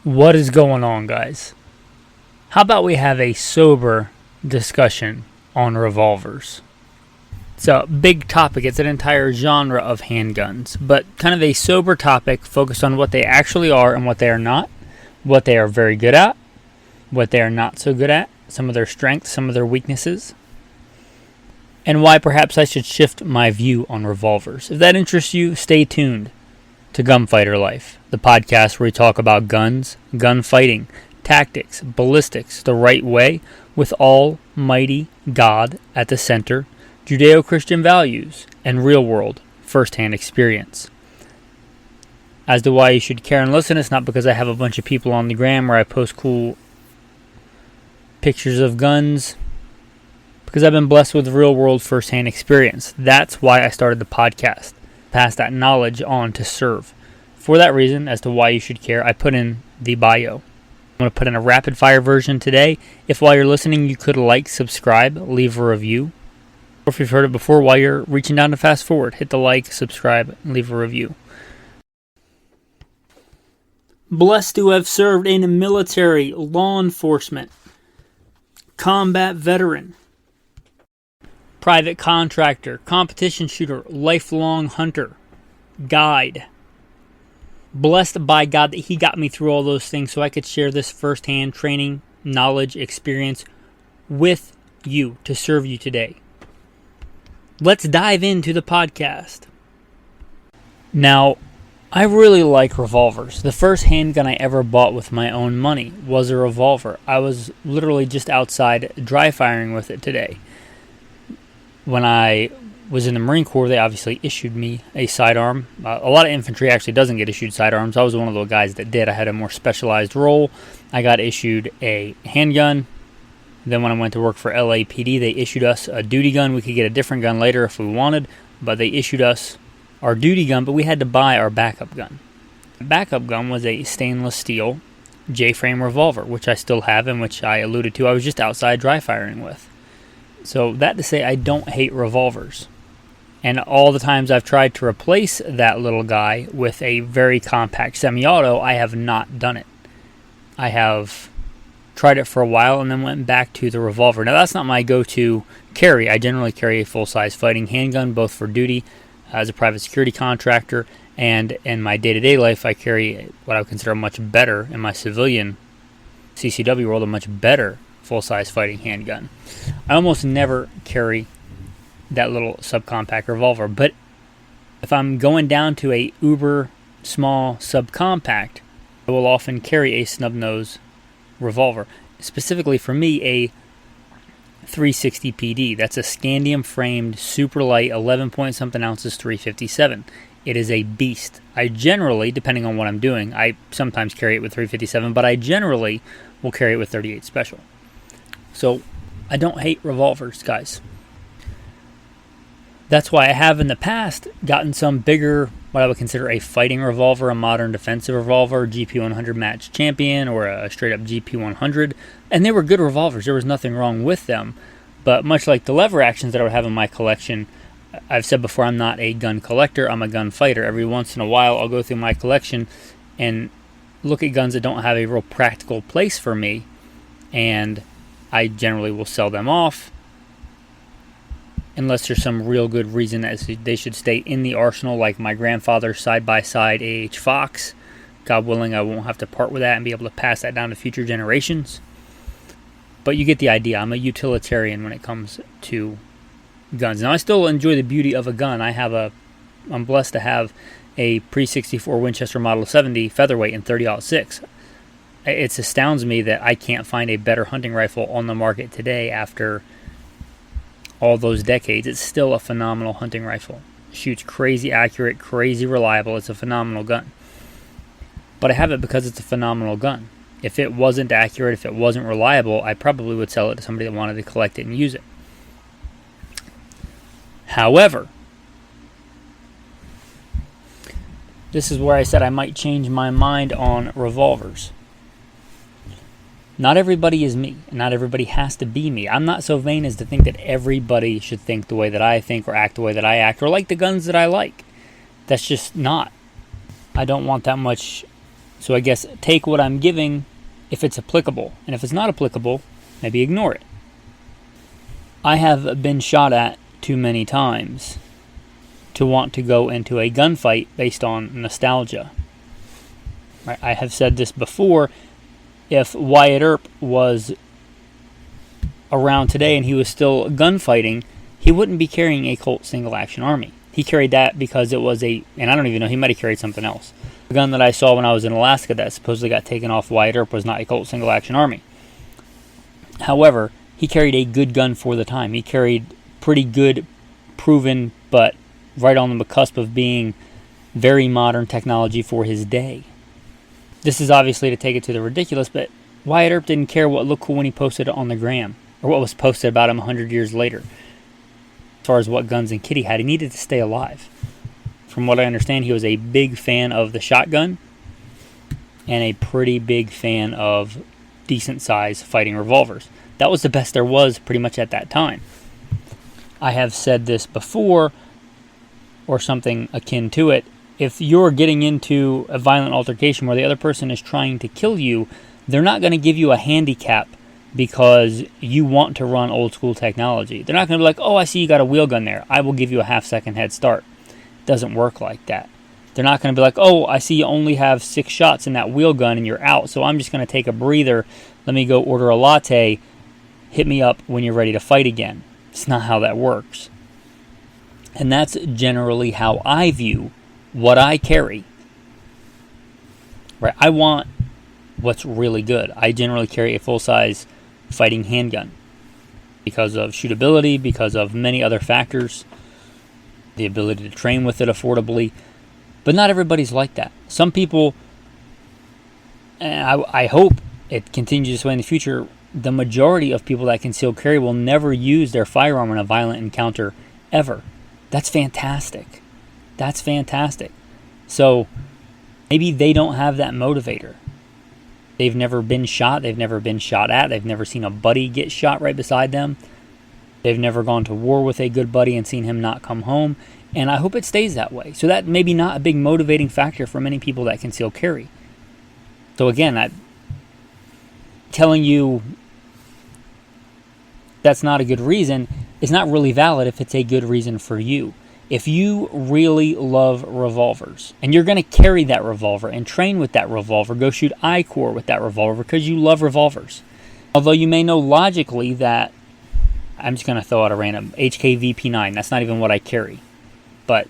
What is going on, guys? How about we have a sober discussion on revolvers? It's a big topic. It's an entire genre of handguns, but kind of a sober topic focused on what they actually are and what they are not, what they are very good at, what they are not so good at, some of their strengths, some of their weaknesses, and why perhaps I should shift my view on revolvers. If that interests you, stay tuned to Gunfighter Life, the podcast where we talk about guns, gunfighting, tactics, ballistics, the right way, with Almighty God at the center, Judeo-Christian values, and real-world, first-hand experience. As to why you should care and listen, it's not because I have a bunch of people on the gram where I post cool pictures of guns, because I've been blessed with real-world, first-hand experience. That's why I started the podcast. Pass that knowledge on to serve. For that reason, as to why you should care, I put in the bio. I'm going to put in a rapid-fire version today. If while you're listening you could like, subscribe, leave a review. Or if you've heard it before, while you're reaching down to fast forward, hit the like, subscribe, and leave a review. Blessed to have served in the military, law enforcement, combat veteran, private contractor, competition shooter, lifelong hunter, guide. Blessed by God that He got me through all those things so I could share this firsthand training, knowledge, experience with you to serve you today. Let's dive into the podcast. Now, I really like revolvers. The first handgun I ever bought with my own money was a revolver. I was literally just outside dry firing with it today. When I was in the Marine Corps, they obviously issued me a sidearm. A lot of infantry actually doesn't get issued sidearms. I was one of the guys that did. I had a more specialized role. I got issued a handgun. Then when I went to work for LAPD, they issued us a duty gun. We could get a different gun later if we wanted, but they issued us our duty gun, but we had to buy our backup gun. The backup gun was a stainless steel J-frame revolver, which I still have and which I alluded to I was just outside dry firing with. So that to say, I don't hate revolvers. And all the times I've tried to replace that little guy with a very compact semi-auto, I have not done it. I have tried it for a while and then went back to the revolver. Now that's not my go-to carry. I generally carry a full-size fighting handgun, both for duty as a private security contractor, and in my day-to-day life I carry what I would consider much better, in my civilian CCW world, a much better full-size fighting handgun. I almost never carry that little subcompact revolver, but if I'm going down to a uber small subcompact, I will often carry a snub nose revolver. Specifically for me, a 360 PD. That's a scandium framed, super light, 11 point something ounces 357. It is a beast. I generally, depending on what I'm doing, I sometimes carry it with 357, but I generally will carry it with 38 special. So I don't hate revolvers, guys. That's why I have in the past gotten some bigger, what I would consider a fighting revolver, a modern defensive revolver, GP100 match champion, or a straight up GP100. And they were good revolvers. There was nothing wrong with them. But much like the lever actions that I would have in my collection, I've said before, I'm not a gun collector, I'm a gun fighter. Every once in a while I'll go through my collection and look at guns that don't have a real practical place for me, and I generally will sell them off unless there's some real good reason that they should stay in the arsenal, like my grandfather's side-by-side AH Fox. God willing, I won't have to part with that and be able to pass that down to future generations. But you get the idea. I'm a utilitarian when it comes to guns. Now, I still enjoy the beauty of a gun. I'm blessed to have a pre-64 Winchester Model 70 featherweight in 30-06. It astounds me that I can't find a better hunting rifle on the market today after all those decades. It's still a phenomenal hunting rifle. Shoots crazy accurate, crazy reliable. It's a phenomenal gun. But I have it because it's a phenomenal gun. If it wasn't accurate, if it wasn't reliable, I probably would sell it to somebody that wanted to collect it and use it. However, this is where I said I might change my mind on revolvers. Not everybody is me, and not everybody has to be me. I'm not so vain as to think that everybody should think the way that I think or act the way that I act or like the guns that I like. That's just not. I don't want that much So I guess take what I'm giving if it's applicable. And if it's not applicable, maybe ignore it. I have been shot at too many times to want to go into a gunfight based on nostalgia. Right? I have said this before. If Wyatt Earp was around today and he was still gunfighting, he wouldn't be carrying a Colt single action army. He carried that because it was and I don't even know, he might have carried something else. The gun that I saw when I was in Alaska that supposedly got taken off Wyatt Earp was not a Colt single action army. However, he carried a good gun for the time. He carried pretty good, proven, but right on the cusp of being very modern technology for his day. This is obviously to take it to the ridiculous, but Wyatt Earp didn't care what looked cool when he posted it on the gram, or what was posted about him 100 years later. As far as what guns and kit he had, he needed to stay alive. From what I understand, he was a big fan of the shotgun and a pretty big fan of decent size fighting revolvers. That was the best there was pretty much at that time. I have said this before, or something akin to it. If you're getting into a violent altercation where the other person is trying to kill you, they're not going to give you a handicap because you want to run old school technology. They're not going to be like, oh, I see you got a wheel gun there, I will give you a half-second head start. It doesn't work like that. They're not going to be like, oh, I see you only have 6 shots in that wheel gun and you're out, so I'm just going to take a breather, let me go order a latte, hit me up when you're ready to fight again. It's not how that works. And that's generally how I view what I carry. Right? I want what's really good. I generally carry a full-size fighting handgun because of shootability, because of many other factors, the ability to train with it affordably. But not everybody's like that. Some people, and I hope it continues this way in the future, the majority of people that conceal carry will never use their firearm in a violent encounter ever. That's fantastic. That's fantastic. So maybe they don't have that motivator. They've never been shot. They've never been shot at. They've never seen a buddy get shot right beside them. They've never gone to war with a good buddy and seen him not come home. And I hope it stays that way. So that may be not a big motivating factor for many people that conceal carry. So again, I'm telling you that's not a good reason is not really valid if it's a good reason for you. If you really love revolvers and you're going to carry that revolver and train with that revolver, go shoot I-Corps with that revolver because you love revolvers. Although you may know logically that, I'm just going to throw out a random HKVP9. That's not even what I carry. But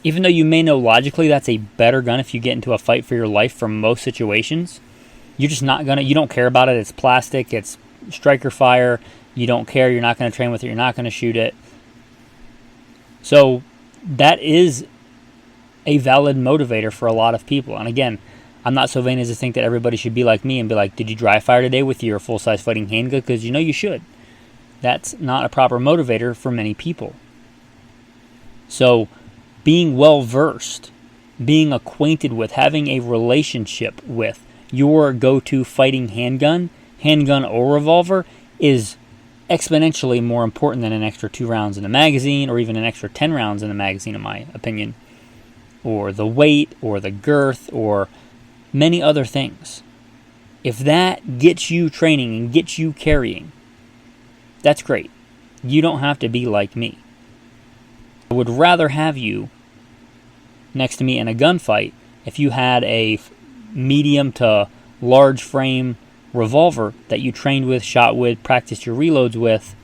even though you may know logically that's a better gun if you get into a fight for your life for most situations, you're just not going to, you don't care about it. It's plastic. It's striker fire. You don't care. You're not going to train with it. You're not going to shoot it. So that is a valid motivator for a lot of people. And again, I'm not so vain as to think that everybody should be like me and be like, did you dry fire today with your full-size fighting handgun? Because you know you should. That's not a proper motivator for many people. So being well-versed, being acquainted with, having a relationship with your go-to fighting handgun or revolver is exponentially more important than an extra 2 rounds in the magazine or even an extra 10 rounds in the magazine, in my opinion. Or the weight or the girth or many other things. If that gets you training and gets you carrying, that's great. You don't have to be like me. I would rather have you next to me in a gunfight if you had a medium to large frame revolver that you trained with, shot with, practiced your reloads with,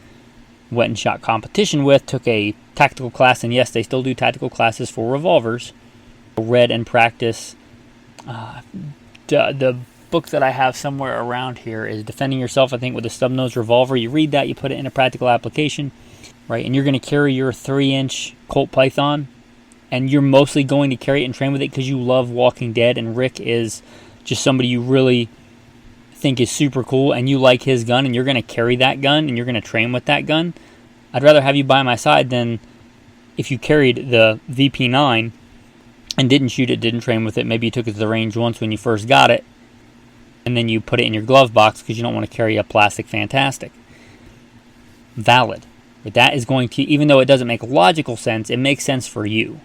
went and shot competition with, took a tactical class, and yes, they still do tactical classes for revolvers. Read and practice. The book that I have somewhere around here is Defending Yourself, I think, with a Stub-Nose Revolver. You read that, you put it in a practical application, right? And you're going to carry your 3-inch Colt Python, and you're mostly going to carry it and train with it because you love Walking Dead, and Rick is just somebody you really think is super cool, and you like his gun, and you're going to carry that gun, and you're going to train with that gun. I'd rather have you by my side than if you carried the VP9 and didn't shoot it, didn't train with it. Maybe you took it to the range once when you first got it, and then you put it in your glove box because you don't want to carry a plastic Fantastic. Valid. But that is going to, even though it doesn't make logical sense, it makes sense for you.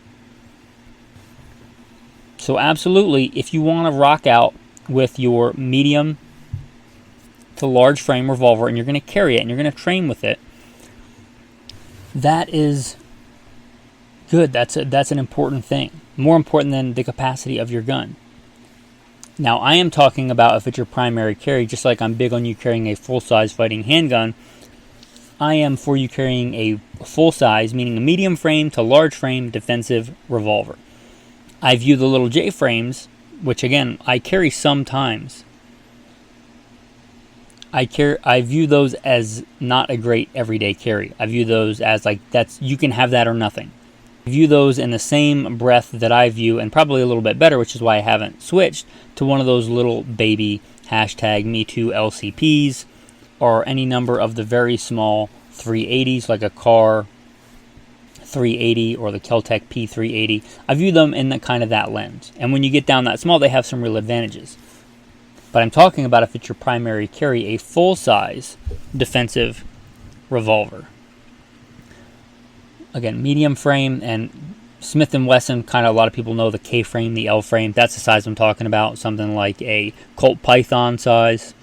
So absolutely, if you want to rock out with your medium to large frame revolver and you're going to carry it and you're going to train with it, that is good. That's an important thing. More important than the capacity of your gun. Now, I am talking about if it's your primary carry, just like I'm big on you carrying a full-size fighting handgun, I am for you carrying a full-size, meaning a medium frame to large frame defensive revolver. I view the little J frames, which again, I carry sometimes. I view those as not a great everyday carry. I view those as like, you can have that or nothing. I view those in the same breath that I view, and probably a little bit better, which is why I haven't switched to one of those little baby #MeToo LCPs, or any number of the very small 380s, like a Car 380 or the Kel-Tec P380. I view them in that lens. And when you get down that small, they have some real advantages. But I'm talking about if it's your primary carry, a full-size defensive revolver. Again, medium frame, and Smith & Wesson, kind of a lot of people know the K frame, the L frame. That's the size I'm talking about, something like a Colt Python size.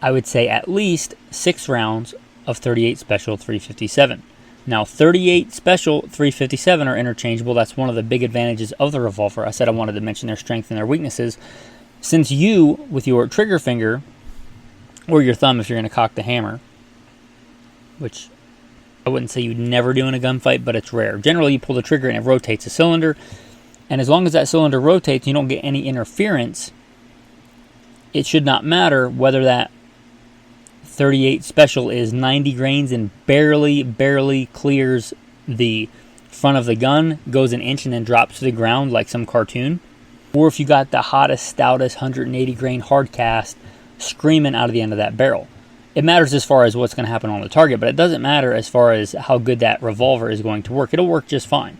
I would say at least 6 rounds of 38 Special 357. Now, 38 Special 357 are interchangeable. That's one of the big advantages of the revolver. I said I wanted to mention their strengths and their weaknesses. Since you, with your trigger finger, or your thumb if you're going to cock the hammer, which I wouldn't say you'd never do in a gunfight, but it's rare. Generally, you pull the trigger and it rotates a cylinder. And as long as that cylinder rotates, you don't get any interference. It should not matter whether that 38 Special is 90 grains and barely clears the front of the gun, goes an inch and then drops to the ground like some cartoon. Or if you got the hottest, stoutest 180 grain hard cast screaming out of the end of that barrel. It matters as far as what's going to happen on the target, but it doesn't matter as far as how good that revolver is going to work. It'll work just fine.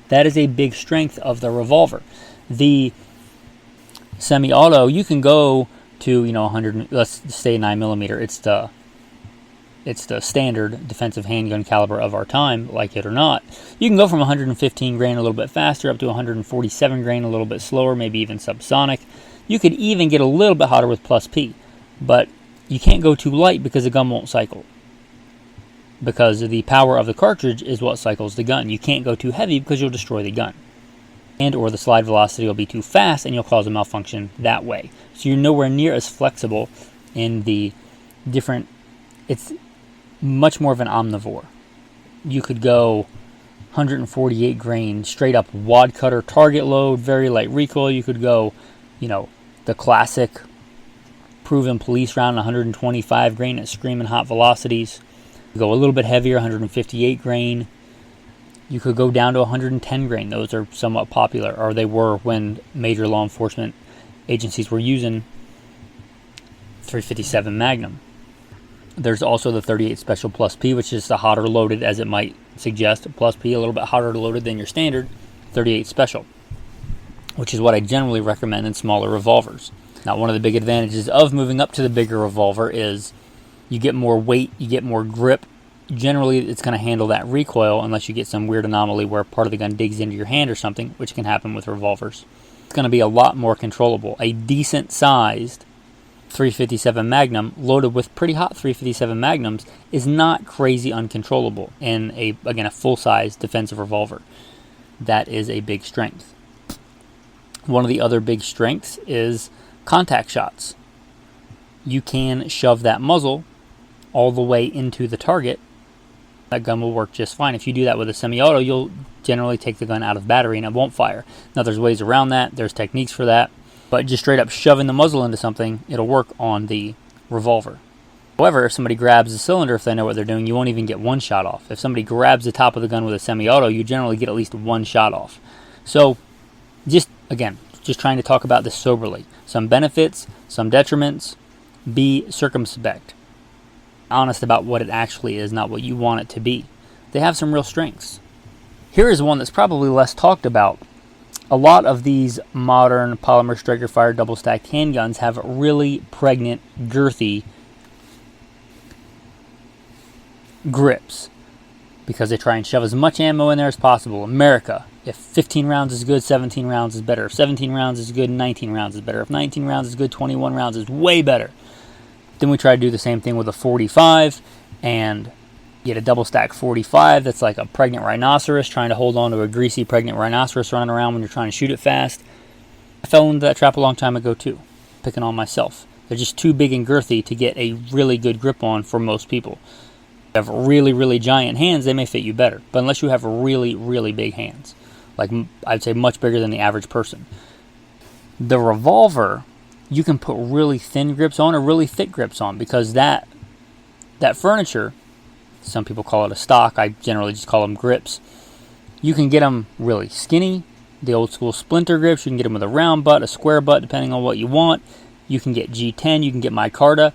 That is a big strength of the revolver. The semi-auto, you can go to 100. Let's say 9mm. It's the standard defensive handgun caliber of our time, like it or not. You can go from 115 grain a little bit faster up to 147 grain a little bit slower, maybe even subsonic. You could even get a little bit hotter with plus P, but you can't go too light because the gun won't cycle. Because the power of the cartridge is what cycles the gun. You can't go too heavy because you'll destroy the gun. And or the slide velocity will be too fast and you'll cause a malfunction that way. So you're nowhere near as flexible in the different... It's much more of an omnivore. You could go 148 grain straight up wad cutter target load, very light recoil. You could go, the classic proven police round, 125 grain at screaming hot velocities. You go a little bit heavier, 158 grain. You could go down to 110 grain. Those are somewhat popular, or they were when major law enforcement agencies were using 357 Magnum. There's also the 38 Special Plus P, which is the hotter loaded, as it might suggest. Plus P, a little bit hotter loaded than your standard 38 Special, which is what I generally recommend in smaller revolvers. Now, one of the big advantages of moving up to the bigger revolver is you get more weight, you get more grip. Generally, it's going to handle that recoil unless you get some weird anomaly where part of the gun digs into your hand or something, which can happen with revolvers. It's going to be a lot more controllable. A decent-sized 357 Magnum loaded with pretty hot 357 Magnums is not crazy uncontrollable in a full-size defensive revolver. That is a big strength. One of the other big strengths is contact shots. You can shove that muzzle all the way into the target. That gun will work just fine. If you do that with a semi-auto, you'll generally take the gun out of battery and it won't fire. Now, there's ways around that. There's techniques for that. But just straight up shoving the muzzle into something, it'll work on the revolver. However, if somebody grabs the cylinder, if they know what they're doing, you won't even get one shot off. If somebody grabs the top of the gun with a semi-auto, you generally get at least one shot off. So, just trying to talk about this soberly. Some benefits, some detriments. Be circumspect. Honest about what it actually is, not what you want it to be. They have some real strengths. Here is one that's probably less talked about. A lot of these modern polymer striker-fired double-stacked handguns have really pregnant, girthy grips because they try and shove as much ammo in there as possible. America, If 15 rounds is good, 17 rounds is better. If 17 rounds is good, 19 rounds is better. If 19 rounds is good, 21 rounds is way better. Then we try to do the same thing with a 45 and get a double stack 45 that's like a pregnant rhinoceros trying to hold on to a greasy pregnant rhinoceros running around when you're trying to shoot it fast. I fell into that trap a long time ago too, picking on myself. They're just too big and girthy to get a really good grip on for most people. If you have really, really giant hands, they may fit you better. But unless you have really, really big hands, like I'd say much bigger than the average person. The revolver, you can put really thin grips on or really thick grips on because that furniture, some people call it a stock, I generally just call them grips. You can get them really skinny, the old school splinter grips. You can get them with a round butt, a square butt, depending on what you want. You can get G10, you can get micarta.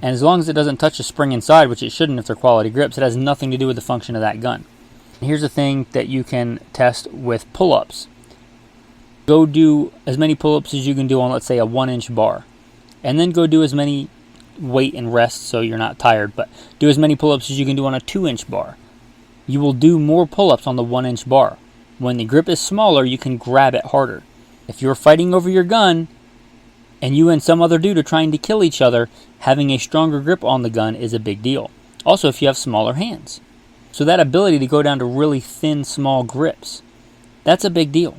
And as long as it doesn't touch the spring inside, which it shouldn't if they're quality grips, it has nothing to do with the function of that gun. And here's the thing that you can test with pull-ups. Go do as many pull-ups as you can do on, let's say, a 1-inch bar. And then go do as many weight and rest so you're not tired, but do as many pull-ups as you can do on a 2-inch bar. You will do more pull-ups on the 1-inch bar. When the grip is smaller, you can grab it harder. If you're fighting over your gun, and you and some other dude are trying to kill each other, having a stronger grip on the gun is a big deal. Also, if you have smaller hands. So that ability to go down to really thin, small grips, that's a big deal.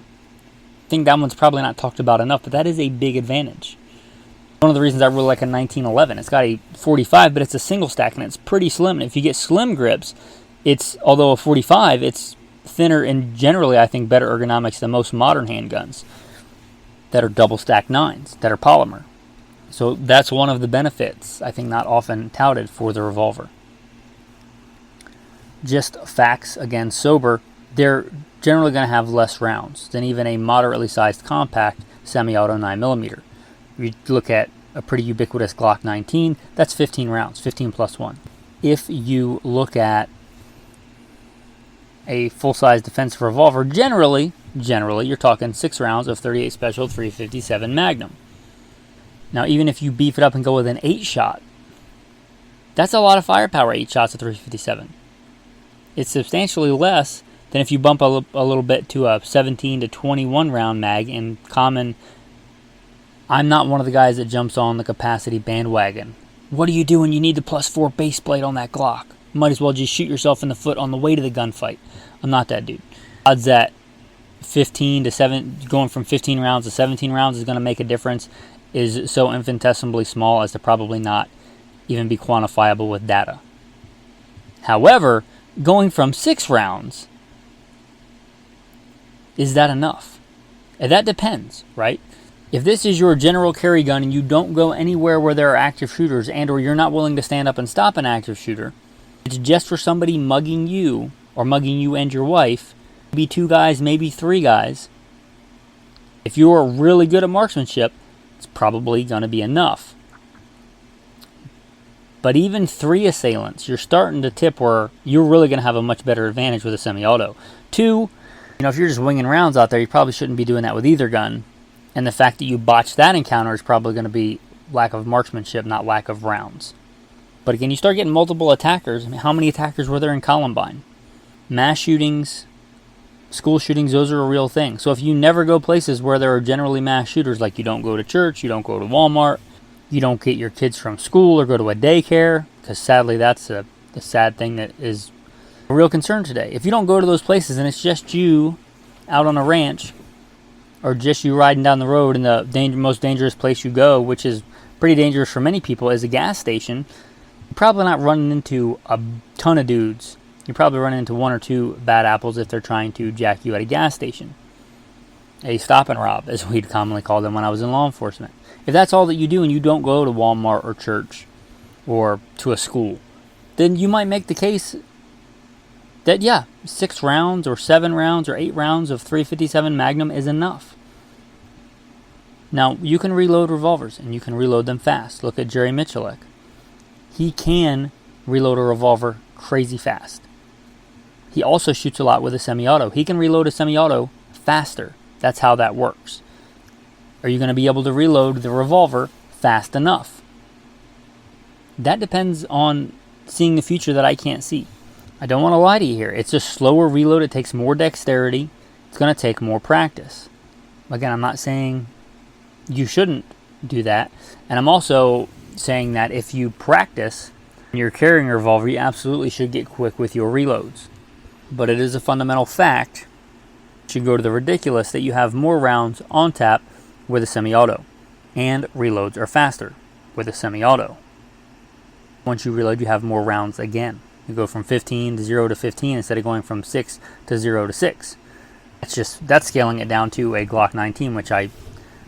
I think that one's probably not talked about enough, but that is a big advantage. One of the reasons I really like a 1911, it's got a 45, but it's a single stack, and it's pretty slim. And if you get slim grips, although a 45, it's thinner and generally, I think, better ergonomics than most modern handguns that are double stack 9s, that are polymer. So that's one of the benefits, I think not often touted for the revolver. Just facts, again, sober, they're generally going to have less rounds than even a moderately sized compact semi-auto 9mm. You look at a pretty ubiquitous Glock 19, that's 15 rounds, 15 plus 1. If you look at a full-size defensive revolver, generally, you're talking 6 rounds of 38 Special 357 Magnum. Now, even if you beef it up and go with an 8-shot, that's a lot of firepower, 8 shots of 357. It's substantially less than if you bump a little bit to a 17 to 21 round mag in common. I'm not one of the guys that jumps on the capacity bandwagon. What are you doing? You need the +4 base plate on that Glock. Might as well just shoot yourself in the foot on the way to the gunfight. I'm not that dude. Odds that 15 to 7, going from 15 rounds to 17 rounds is going to make a difference is so infinitesimally small as to probably not even be quantifiable with data. However, going from 6 rounds, is that enough? And that depends, right? If this is your general carry gun and you don't go anywhere where there are active shooters and or you're not willing to stand up and stop an active shooter, it's just for somebody mugging you or mugging you and your wife, maybe 2 guys, maybe 3 guys. If you're really good at marksmanship, it's probably going to be enough. But even 3 assailants, you're starting to tip where you're really going to have a much better advantage with a semi-auto. 2, if you're just winging rounds out there, you probably shouldn't be doing that with either gun. And the fact that you botch that encounter is probably going to be lack of marksmanship, not lack of rounds. But again, you start getting multiple attackers. I mean, how many attackers were there in Columbine? Mass shootings, school shootings, those are a real thing. So if you never go places where there are generally mass shooters, like you don't go to church, you don't go to Walmart, you don't get your kids from school or go to a daycare, because sadly that's the sad thing that is a real concern today. If you don't go to those places and it's just you out on a ranch, or just you riding down the road and the most dangerous place you go, which is pretty dangerous for many people, is a gas station, you're probably not running into a ton of dudes. You're probably running into 1 or 2 bad apples if they're trying to jack you at a gas station. A stop and rob, as we'd commonly call them when I was in law enforcement. If that's all that you do and you don't go to Walmart or church or to a school, then you might make the case that, 6 rounds or 7 rounds or 8 rounds of 357 Magnum is enough. Now, you can reload revolvers, and you can reload them fast. Look at Jerry Michalek. He can reload a revolver crazy fast. He also shoots a lot with a semi-auto. He can reload a semi-auto faster. That's how that works. Are you going to be able to reload the revolver fast enough? That depends on seeing the future that I can't see. I don't want to lie to you here. It's a slower reload. It takes more dexterity. It's going to take more practice. Again, I'm not saying you shouldn't do that. And I'm also saying that if you practice and you're carrying a revolver, you absolutely should get quick with your reloads. But it is a fundamental fact, it should go to the ridiculous, that you have more rounds on tap with a semi-auto. And reloads are faster with a semi-auto. Once you reload, you have more rounds again. You go from 15 to 0 to 15 instead of going from 6 to 0 to 6. That's scaling it down to a Glock 19, which I'm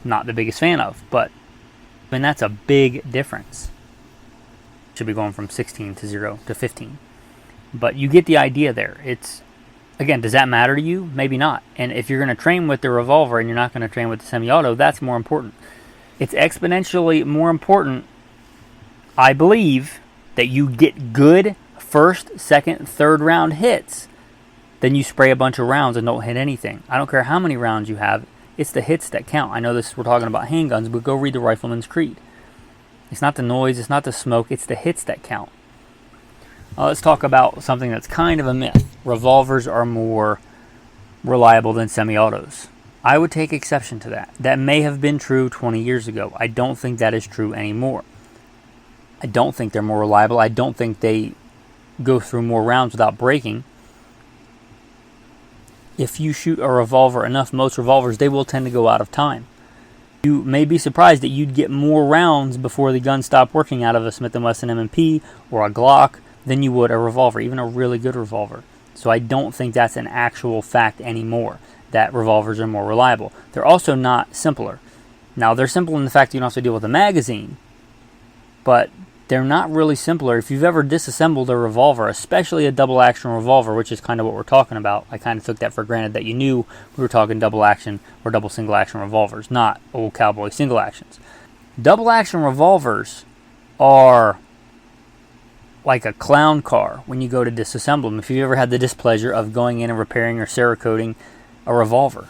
not the biggest fan of. But I mean, that's a big difference. Should be going from 16 to 0 to 15. But you get the idea there. Again, does that matter to you? Maybe not. And if you're going to train with the revolver and you're not going to train with the semi-auto, that's more important. It's exponentially more important, I believe, that you get good first, second, third round hits than you spray a bunch of rounds and don't hit anything. I don't care how many rounds you have. It's the hits that count. I know we're talking about handguns, but go read the Rifleman's Creed. It's not the noise, it's not the smoke, it's the hits that count. Let's talk about something that's kind of a myth. Revolvers are more reliable than semi-autos. I would take exception to that. That may have been true 20 years ago. I don't think that is true anymore. I don't think they're more reliable. I don't think they go through more rounds without breaking. If you shoot a revolver enough, most revolvers, they will tend to go out of time. You may be surprised that you'd get more rounds before the gun stopped working out of a Smith & Wesson M&P or a Glock than you would a revolver, even a really good revolver. So I don't think that's an actual fact anymore, that revolvers are more reliable. They're also not simpler. Now, they're simple in the fact that you don't have to deal with a magazine, but they're not really simpler. If you've ever disassembled a revolver, especially a double action revolver, which is kind of what we're talking about, I kind of took that for granted that you knew we were talking double action or double single action revolvers, not old cowboy single actions. Double action revolvers are like a clown car when you go to disassemble them. If you've ever had the displeasure of going in and repairing or Cerakoting a revolver,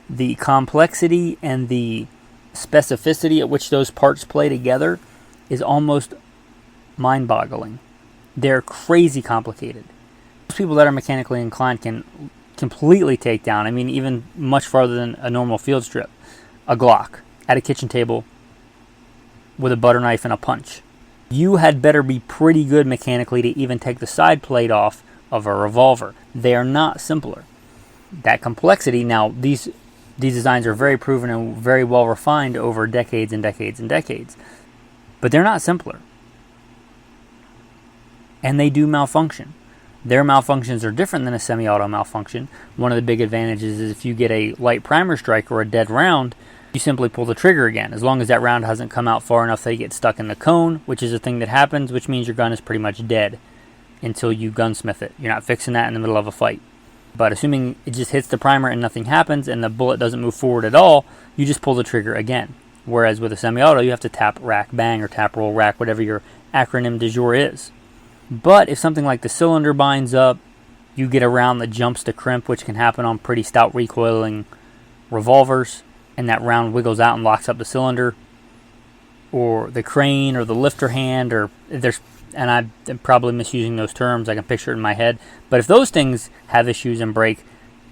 the complexity and the specificity at which those parts play together is almost mind-boggling. They're crazy complicated. Most people that are mechanically inclined can completely take down, even much farther than a normal field strip, a Glock at a kitchen table with a butter knife and a punch. You had better be pretty good mechanically to even take the side plate off of a revolver. They are not simpler. That complexity, now these designs are very proven and very well refined over decades and decades and decades. But they're not simpler. And they do malfunction. Their malfunctions are different than a semi-auto malfunction. One of the big advantages is if you get a light primer strike or a dead round, you simply pull the trigger again, as long as that round hasn't come out far enough that you get stuck in the cone, which is a thing that happens, which means your gun is pretty much dead until you gunsmith it. You're not fixing that in the middle of a fight. But assuming it just hits the primer and nothing happens and the bullet doesn't move forward at all, you just pull the trigger again. Whereas with a semi-auto, you have to tap rack bang or tap roll rack, whatever your acronym du jour is. But if something like the cylinder binds up, you get a round that jumps to crimp, which can happen on pretty stout recoiling revolvers, and that round wiggles out and locks up the cylinder, or the crane, or the lifter hand, and I'm probably misusing those terms, I can picture it in my head, but if those things have issues and break,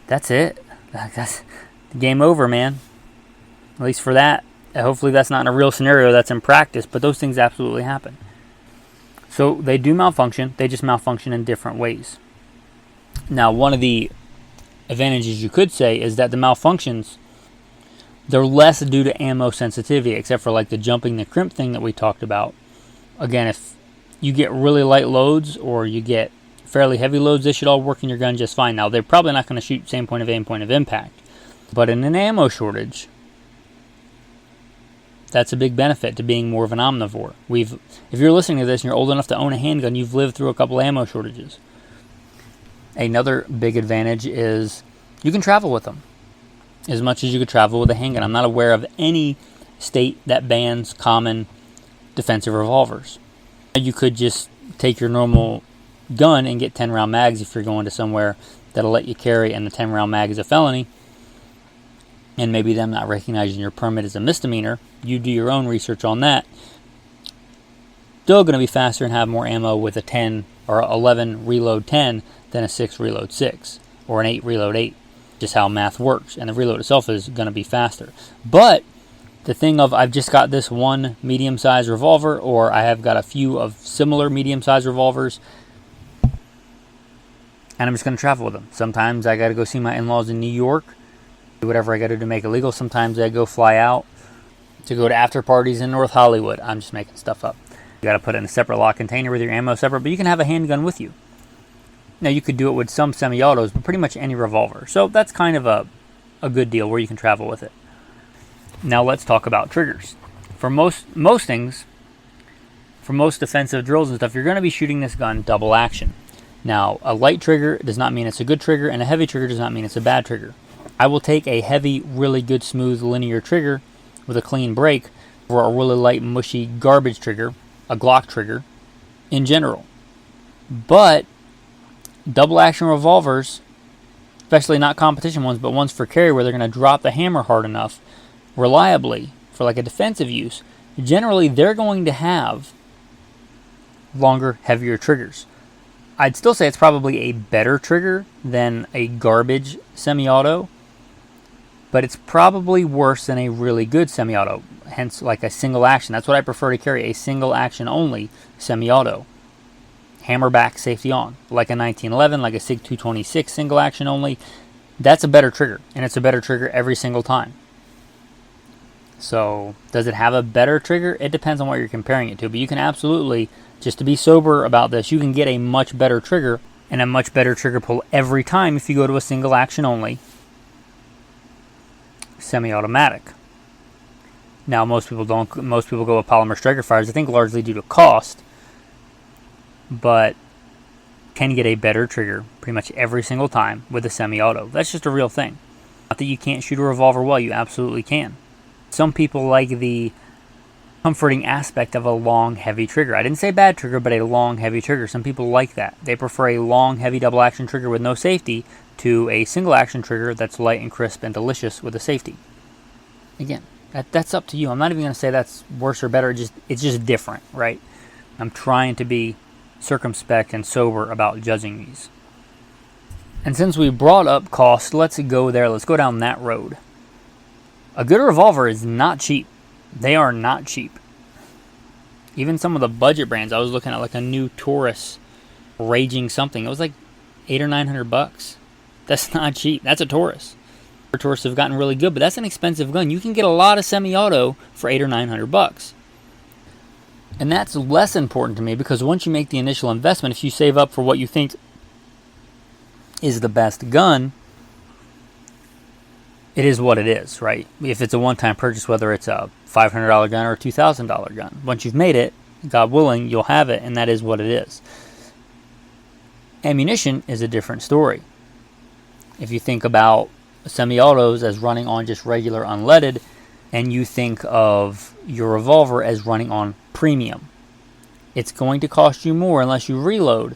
that's it. That's game over, man. At least for that. Hopefully that's not in a real scenario, that's in practice, but those things absolutely happen. So they do malfunction, they just malfunction in different ways. Now, one of the advantages you could say is that the malfunctions, they're less due to ammo sensitivity, except for like the jumping the crimp thing that we talked about. Again, if you get really light loads or you get fairly heavy loads, they should all work in your gun just fine. Now, they're probably not going to shoot same point of aim, point of impact. But in an ammo shortage, that's a big benefit to being more of an omnivore. If you're listening to this and you're old enough to own a handgun, you've lived through a couple ammo shortages. Another big advantage is you can travel with them as much as you could travel with a handgun. I'm not aware of any state that bans common defensive revolvers. You could just take your normal gun and get 10 round mags if you're going to somewhere that'll let you carry, and the 10 round mag is a felony, and maybe them not recognizing your permit is a misdemeanor. You do your own research on that. Still going to be faster and have more ammo with a 10 or 11 reload 10 than a 6 reload 6 or an 8 reload 8. just how math works, and the reload itself is going to be faster. But the thing of I've just got this one medium-sized revolver, or I have got a few of similar medium-sized revolvers, and I'm just going to travel with them. Sometimes I got to go see my in-laws in New York, do whatever I got to do to make it legal. Sometimes I go fly out to go to after parties in North Hollywood. I'm just making stuff up. You got to put it in a separate lock container with your ammo separate, but you can have a handgun with you. Now, you could do it with some semi-autos, but pretty much any revolver. So that's kind of a good deal where you can travel with it. Now let's talk about triggers. For most things, for most defensive drills and stuff, you're going to be shooting this gun double action. Now, a light trigger does not mean it's a good trigger, and a heavy trigger does not mean it's a bad trigger. I will take a heavy, really good, smooth, linear trigger with a clean break for a really light, mushy garbage trigger, a Glock trigger, in general. But double action revolvers, especially not competition ones, but ones for carry where they're going to drop the hammer hard enough, reliably, for like a defensive use, generally they're going to have longer, heavier triggers. I'd still say it's probably a better trigger than a garbage semi-auto, but it's probably worse than a really good semi-auto, hence like a single action. That's what I prefer to carry, a single action only semi-auto. Hammer back, safety on. Like a 1911, like a SIG 226 single action only. That's a better trigger, and it's a better trigger every single time. So, does it have a better trigger? It depends on what you're comparing it to, but you can absolutely, just to be sober about this, you can get a much better trigger and a much better trigger pull every time if you go to a single action only semi-automatic. Now, most people go with polymer striker fires, I think largely due to cost, but can get a better trigger pretty much every single time with a semi-auto. That's just a real thing. Not that you can't shoot a revolver well, you absolutely can. Some people like the comforting aspect of a long, heavy trigger. I didn't say bad trigger, but a long, heavy trigger. Some people like that. They prefer a long, heavy double action trigger with no safety to a single action trigger that's light and crisp and delicious with a safety. Again, that's up to you. I'm not even going to say that's worse or better. It's just different, right? I'm trying to be circumspect and sober about judging these. And since we brought up cost, let's go there. Let's go down that road. A good revolver is not cheap. They are not cheap. Even some of the budget brands, I was looking at like a new Taurus Raging something. It was like $800 or $900. That's not cheap. That's a Taurus. Taurus have gotten really good, but that's an expensive gun. You can get a lot of semi-auto for $800 or $900. And that's less important to me because once you make the initial investment, if you save up for what you think is the best gun, it is what it is, right? If it's a one-time purchase, whether it's a $500 gun or a $2,000 gun, once you've made it, God willing, you'll have it, and that is what it is. Ammunition is a different story. If you think about semi-autos as running on just regular unleaded, and you think of your revolver as running on premium, it's going to cost you more unless you reload.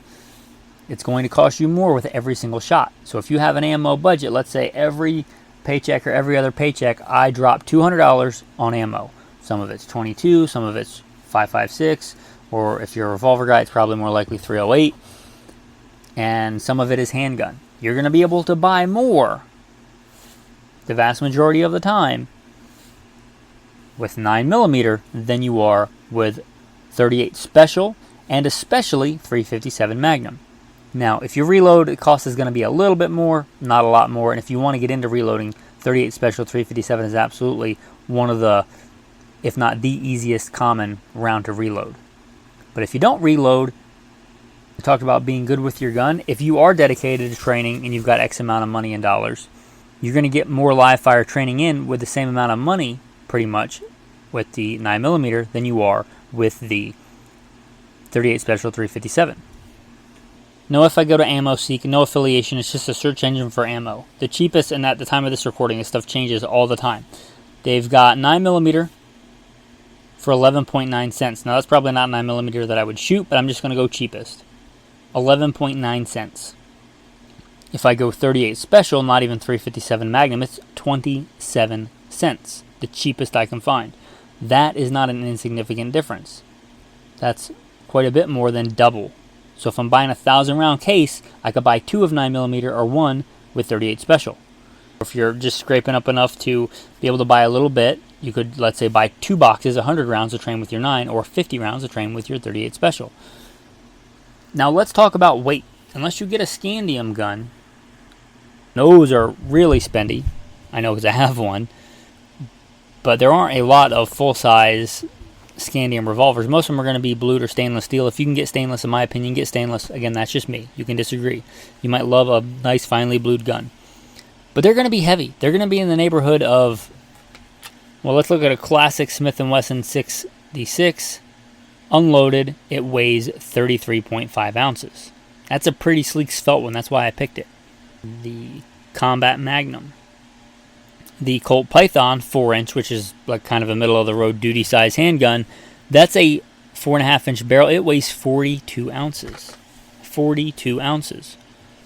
It's going to cost you more with every single shot. So if you have an ammo budget, let's say every paycheck or every other paycheck, I drop $200 on ammo. Some of it's 22, some of it's 5.56, or if you're a revolver guy, it's probably more likely 308, and some of it is handgun. You're going to be able to buy more the vast majority of the time with 9mm than you are with 38 Special and especially 357 Magnum. Now, if you reload, the cost is going to be a little bit more, not a lot more. And if you want to get into reloading, 38 Special 357 is absolutely one of the, if not the easiest common round to reload. But if you don't reload, we talked about being good with your gun. If you are dedicated to training and you've got X amount of money in dollars, you're going to get more live fire training in with the same amount of money, pretty much, with the 9mm than you are with the 38 Special 357. No, if I go to AmmoSeek, no affiliation, it's just a search engine for ammo. The cheapest, and at the time of this recording, this stuff changes all the time. They've got 9mm for 11.9 cents. Now, that's probably not 9mm that I would shoot, but I'm just going to go cheapest. 11.9 cents. If I go 38 Special, not even 357 Magnum, it's 27 cents. The cheapest I can find. That is not an insignificant difference. That's quite a bit more than double. So if I'm buying a 1,000 round case, I could buy 2 of 9mm or 1 with 38 Special. If you're just scraping up enough to be able to buy a little bit, you could, let's say, buy 2 boxes, 100 rounds to train with your 9, or 50 rounds to train with your 38 Special. Now let's talk about weight. Unless you get a Scandium gun, those are really spendy. I know because I have one. But there aren't a lot of full-size Scandium revolvers. Most of them are going to be blued or stainless steel. If you can get stainless, in my opinion, get stainless. Again, that's just me. You can disagree. You might love a nice, finely blued gun. But they're going to be heavy. They're going to be in the neighborhood of, well, let's look at a classic Smith & Wesson 6D6. Unloaded, it weighs 33.5 ounces. That's a pretty sleek, svelte one. That's why I picked it. The Combat Magnum. The Colt Python 4-inch, which is like kind of a middle-of-the-road duty-size handgun, that's a 4.5-inch barrel. It weighs 42 ounces. 42 ounces.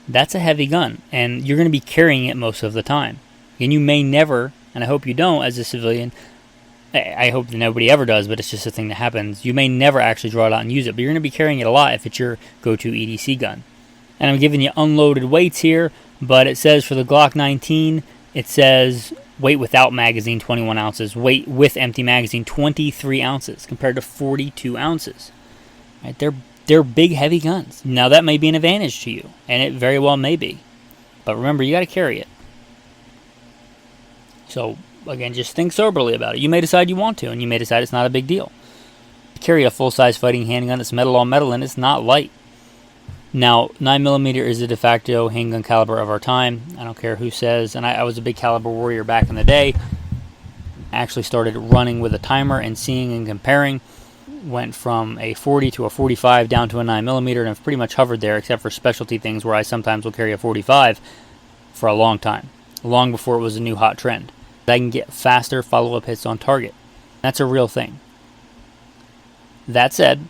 That's a heavy gun, and you're going to be carrying it most of the time. And you may never, and I hope you don't as a civilian, I hope that nobody ever does, but it's just a thing that happens. You may never actually draw it out and use it, but you're going to be carrying it a lot if it's your go-to EDC gun. And I'm giving you unloaded weights here, but it says for the Glock 19, it says weight without magazine, 21 ounces. Weight with empty magazine, 23 ounces, compared to 42 ounces. Right? They're big, heavy guns. Now, that may be an advantage to you, and it very well may be. But remember, you got to carry it. So, again, just think soberly about it. You may decide you want to, and you may decide it's not a big deal. Carry a full-size fighting handgun that's metal on metal, and it's not light. Now, 9mm is the de facto handgun caliber of our time. I don't care who says, and I was a big caliber warrior back in the day. I actually started running with a timer and seeing and comparing. Went from a 40 to a 45 down to a 9mm, and I've pretty much hovered there except for specialty things where I sometimes will carry a 45 for a long time, long before it was a new hot trend. I can get faster follow-up hits on target. That's a real thing. That said,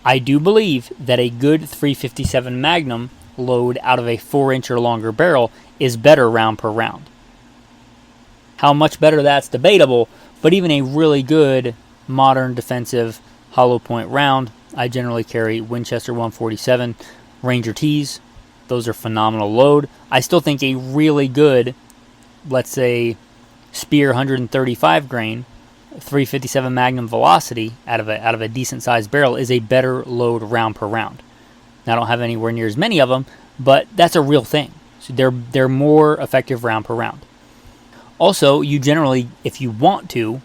I do believe that a good 357 Magnum load out of a 4-inch or longer barrel is better round per round. How much better, that's debatable, but even a really good modern defensive hollow point round, I generally carry Winchester 147 Ranger T's. Those are phenomenal load. I still think a really good, let's say, Spear 135 grain 357 Magnum Velocity out of a decent sized barrel is a better load round per round. Now, I don't have anywhere near as many of them, but that's a real thing. So they're more effective round per round. Also, you generally, if you want to,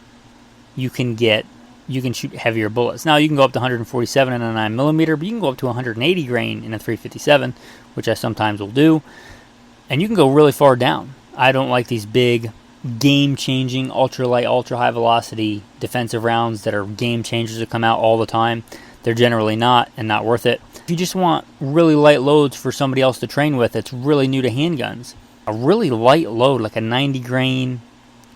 you can shoot heavier bullets. Now, you can go up to 147 in a 9mm, but you can go up to 180 grain in a 357, which I sometimes will do. And you can go really far down. I don't like these big, game-changing, ultra-light, ultra-high velocity defensive rounds that are game changers that come out all the time. They're generally not, and not worth it. If you just want really light loads for somebody else to train with that's really new to handguns, a really light load, like a 90 grain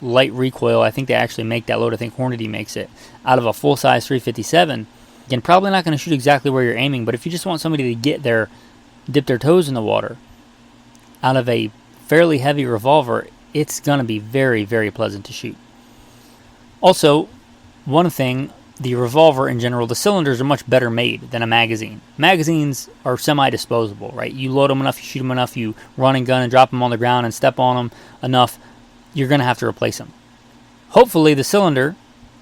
light recoil, I think they actually make that load, I think Hornady makes it, out of a full-size 357, again, probably not going to shoot exactly where you're aiming, but if you just want somebody to dip their toes in the water, out of a fairly heavy revolver, it's going to be very, very pleasant to shoot. Also, one thing, the revolver in general, the cylinders are much better made than a magazine. Magazines are semi-disposable, right? You load them enough, you shoot them enough, you run and gun and drop them on the ground and step on them enough, you're going to have to replace them. Hopefully, the cylinder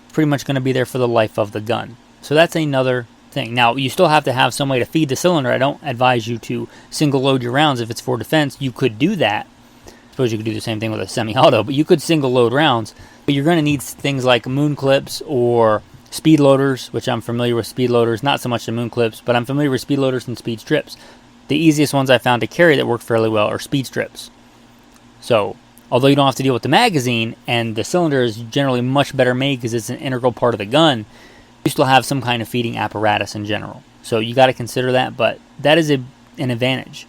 is pretty much going to be there for the life of the gun. So that's another thing. Now, you still have to have some way to feed the cylinder. I don't advise you to single load your rounds if it's for defense. You could do that. I suppose you could do the same thing with a semi-auto, but you could single load rounds. But you're going to need things like moon clips or speed loaders, which I'm familiar with speed loaders, not so much the moon clips, but I'm familiar with speed loaders and speed strips. The easiest ones I found to carry that work fairly well are speed strips. So, although you don't have to deal with the magazine, and the cylinder is generally much better made because it's an integral part of the gun, you still have some kind of feeding apparatus in general. So you got to consider that, but that is an advantage.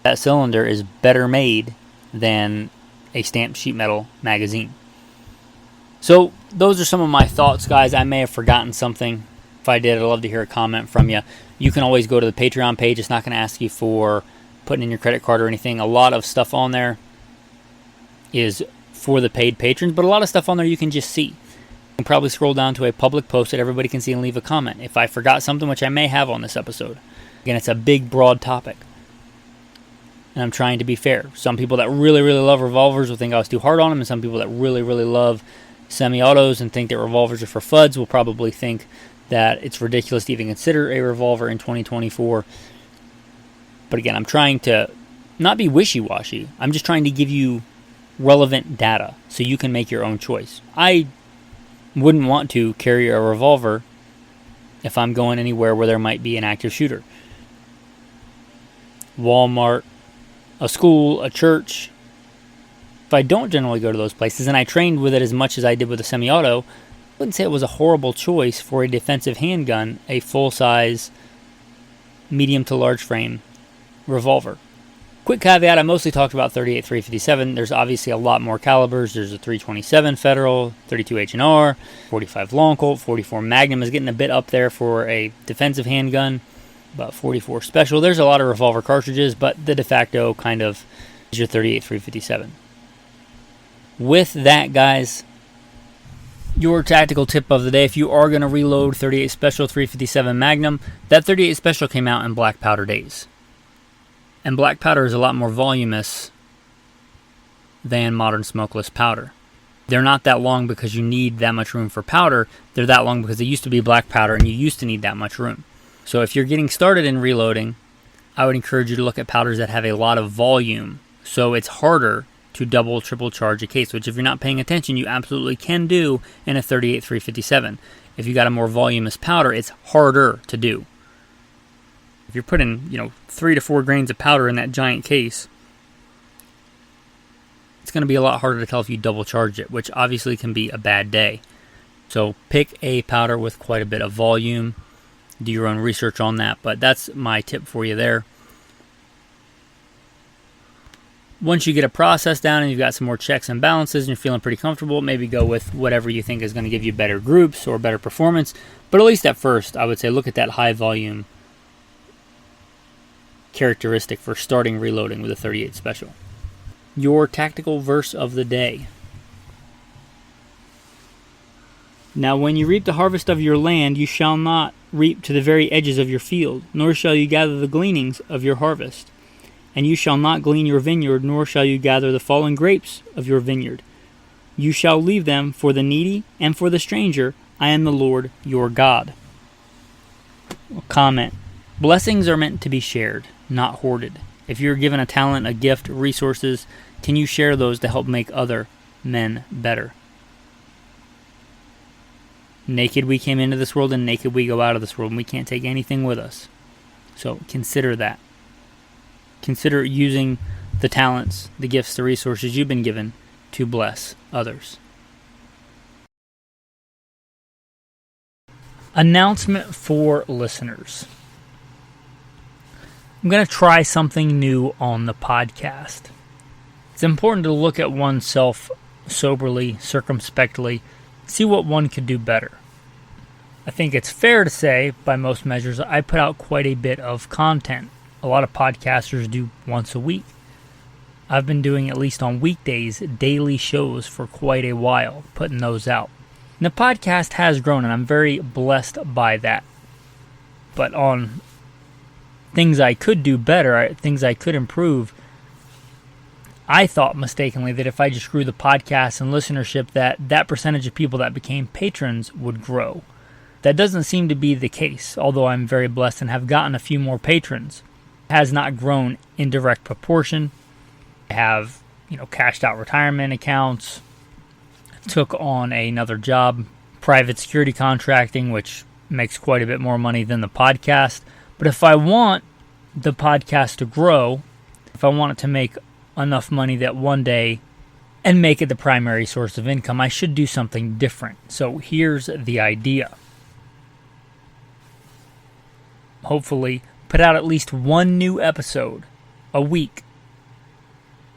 That cylinder is better made than a stamped sheet metal magazine. So those are some of my thoughts, guys. I may have forgotten something. If I did, I'd love to hear a comment from you. You can always go to the Patreon page. It's not going to ask you for putting in your credit card or anything. A lot of stuff on there is for the paid patrons, but a lot of stuff on there you can just see. You can probably scroll down to a public post that everybody can see and leave a comment. If I forgot something, which I may have on this episode. Again, it's a big, broad topic. and I'm trying to be fair. Some people that really, really love revolvers will think I was too hard on them, and some people that really, really love semi-autos and think that revolvers are for FUDs will probably think that it's ridiculous to even consider a revolver in 2024. But again, I'm trying to not be wishy-washy. I'm just trying to give you relevant data so you can make your own choice. I wouldn't want to carry a revolver if I'm going anywhere where there might be an active shooter. Walmart, a school, a church. If I don't generally go to those places, and I trained with it as much as I did with a semi-auto, I wouldn't say it was a horrible choice for a defensive handgun, a full-size, medium to large frame revolver. Quick caveat, I mostly talked about 38 357. There's obviously a lot more calibers. There's a 327 Federal, 32 H&R, 45 Long Colt, 44 Magnum is getting a bit up there for a defensive handgun, but 44 Special. There's a lot of revolver cartridges, but the de facto kind of is your 38 357. With that, guys, your tactical tip of the day, if you are going to reload 38 Special 357 Magnum, that 38 Special came out in black powder days. And black powder is a lot more voluminous than modern smokeless powder. They're not that long because you need that much room for powder. They're that long because they used to be black powder and you used to need that much room. So if you're getting started in reloading, I would encourage you to look at powders that have a lot of volume. So it's harder to double, triple charge a case, which if you're not paying attention, you absolutely can do in a 38 357. If you got a more voluminous powder, it's harder to do. If you're putting, 3 to 4 grains of powder in that giant case, it's going to be a lot harder to tell if you double charge it, which obviously can be a bad day. So pick a powder with quite a bit of volume. Do your own research on that, but that's my tip for you there. Once you get a process down and you've got some more checks and balances and you're feeling pretty comfortable, maybe go with whatever you think is going to give you better groups or better performance. But at least at first, I would say look at that high volume characteristic for starting reloading with a 38 Special. Your tactical verse of the day. Now when you reap the harvest of your land, you shall not reap to the very edges of your field, nor shall you gather the gleanings of your harvest. And you shall not glean your vineyard, nor shall you gather the fallen grapes of your vineyard. You shall leave them for the needy and for the stranger. I am the Lord your God. Comment. Blessings are meant to be shared, not hoarded. If you're given a talent, a gift, resources, can you share those to help make other men better? Naked we came into this world and naked we go out of this world, and we can't take anything with us. So consider that. Consider using the talents, the gifts, the resources you've been given to bless others. Announcement for listeners. I'm going to try something new on the podcast. It's important to look at oneself soberly, circumspectly, see what one could do better. I think it's fair to say, by most measures, I put out quite a bit of content. A lot of podcasters do once a week. I've been doing, at least on weekdays, daily shows for quite a while, putting those out. And the podcast has grown, and I'm very blessed by that. But on things I could do better, things I could improve, I thought mistakenly that if I just grew the podcast and listenership, that percentage of people that became patrons would grow. That doesn't seem to be the case, although I'm very blessed and have gotten a few more patrons. It has not grown in direct proportion. I have, cashed out retirement accounts, took on another job, private security contracting, which makes quite a bit more money than the podcast. But if I want the podcast to grow, if I want it to make enough money that one day and make it the primary source of income, I should do something different. So here's the idea. Hopefully, put out at least one new episode a week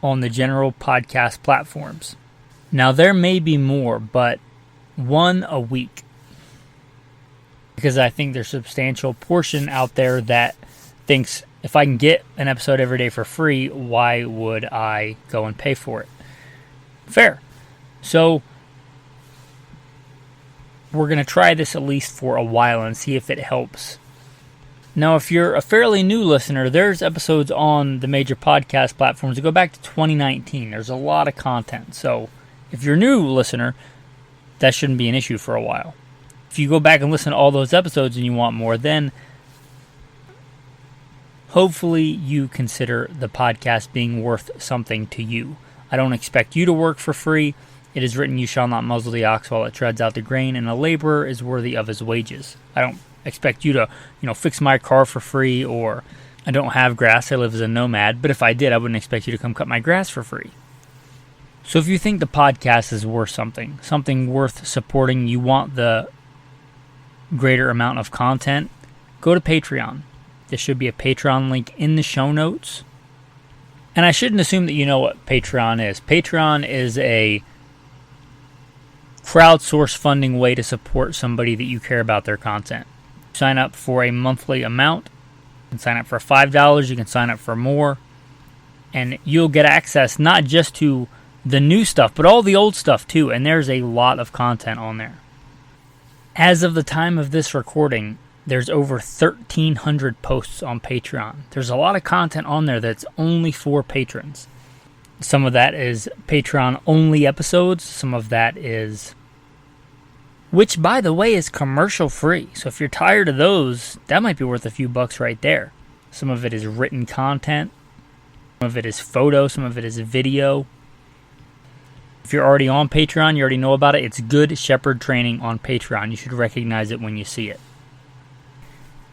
on the general podcast platforms. Now, there may be more, but one a week. Because I think there's a substantial portion out there that thinks if I can get an episode every day for free, why would I go and pay for it? Fair. So we're going to try this at least for a while and see if it helps Now, if you're a fairly new listener, there's episodes on the major podcast platforms that go back to 2019. There's a lot of content. So if you're a new listener, that shouldn't be an issue for a while. If you go back and listen to all those episodes and you want more, then hopefully you consider the podcast being worth something to you. I don't expect you to work for free. It is written, "You shall not muzzle the ox while it treads out the grain, and a laborer is worthy of his wages." I don't expect you to, fix my car for free, or I don't have grass. I live as a nomad, but if I did, I wouldn't expect you to come cut my grass for free. So if you think the podcast is worth something worth supporting, you want the greater amount of content, go to Patreon. There should be a Patreon link in the show notes. And I shouldn't assume that you know what Patreon is. Patreon is a crowdsource funding way to support somebody that you care about their content. Sign up for a monthly amount. You can sign up for $5. You can sign up for more. And you'll get access not just to the new stuff, but all the old stuff too. And there's a lot of content on there. As of the time of this recording, there's over 1,300 posts on Patreon. There's a lot of content on there that's only for patrons. Some of that is Patreon-only episodes. Some of that is, which, by the way, is commercial-free. So if you're tired of those, that might be worth a few bucks right there. Some of it is written content. Some of it is photo. Some of it is video. If you're already on Patreon, you already know about it. It's Good Shepherd Training on Patreon. You should recognize it when you see it.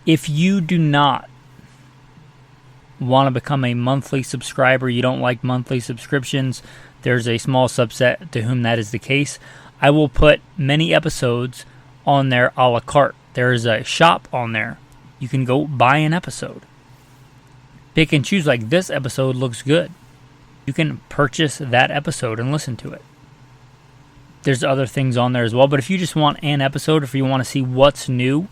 If you do not want to become a monthly subscriber, you don't like monthly subscriptions, there's a small subset to whom that is the case. I will put many episodes on there a la carte. There is a shop on there. You can go buy an episode. Pick and choose, like this episode looks good. You can purchase that episode and listen to it. There's other things on there as well, but if you just want an episode, if you want to see what's new,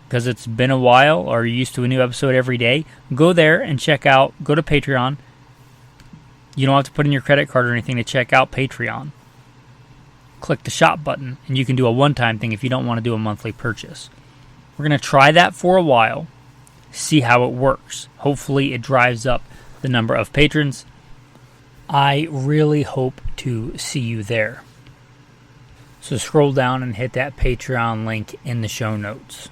because it's been a while, or you're used to a new episode every day, go there and check out, go to Patreon. You don't have to put in your credit card or anything to check out Patreon. Click the shop button, and you can do a one-time thing if you don't want to do a monthly purchase. We're going to try that for a while, see how it works. Hopefully it drives up the number of patrons. I really hope to see you there. So scroll down and hit that Patreon link in the show notes.